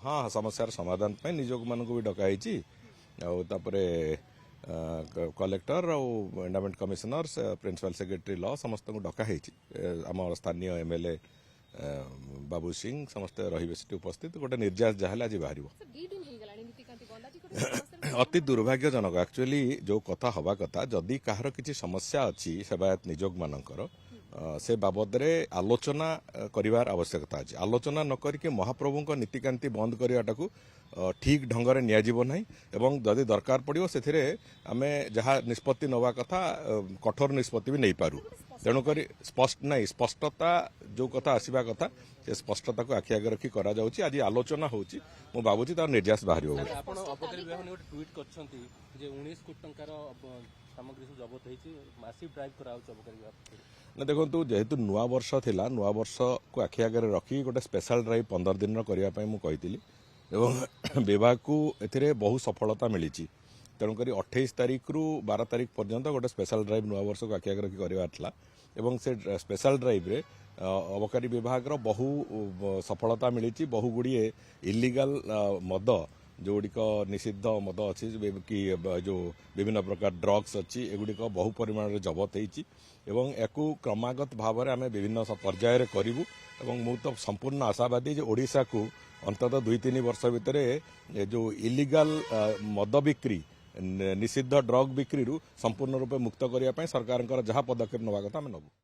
हाँ समस्यार समाधान पे निजोग मान भी डकाई आउे collector endowment commissioner principal secretary law समस्त को डकाई आम स्थानीय एमएलए बाबू सिंह समस्त रही उपस्थित गोटे निर्यास जहाँ आज बाहर अति दुर्भाग्यजनक एक्चुअली जो कथा हवा कथा जदि कहार किसी समस्या अच्छी सेवायत निजोग मानकर से बाबद आलोचना करिवार आवश्यकता अच्छी आलोचना न करके महाप्रभु नीतिकांति बंद करवाटा को ठीक ढंग से नियाजिब नहीं एवं जदि दरकार पड़ो से आमे जहाँ निष्पत्ति नवा कथा कठोर निष्पत्ति भी नहीं पारू तेणुक स्पष्ट नहीं स्पष्टता जो कथा आसवा कथा से स्पष्टता को आखि आगे रखी करा जाउची आज आलोचना होची मो बाबूजी तार निर्यास बाहर ट्वीट करछंती जे 19 कोटी टंकार सामग्री जबत होईची मासिव ड्राइव कराउछ अबकारी ना देखो जेहेतु नुआ वर्ष थिला नुआ वर्ष को आखि आगे रखी गोटे स्पेशल ड्राइव 15 दिन करने मु कहितिली एवं विभाग को एथिरे बहु सफलता मिली तेणुक 28 तारीख रु 12 तारीख पर्यंत गोटे स्पेशल ड्राइव नुआ वर्ष को आखि आगे रखी करवार एवं से स्पेशल ड्राइव रे अबकारी विभाग बहु सफलता मिली बहु गुड़िए इलीगल मद जोड़िक निषिद्ध मद अच्छी कि जो विभिन्न प्रकार ड्रग्स अच्छी एगुड़िक बहु परिमाण में जबत होती क्रमागत भाव में आम विभिन्न पर्याय करूँ मु तो संपूर्ण आशावादी जो ओडिशा को अंततः 2-3 वर्ष भितर जो इलीगल मद बिक्री निषिद्ध ड्रग बिक्री संपूर्ण रूपे मुक्त करने सरकार जहाँ पदक्षेप नवा कथा आम नबू।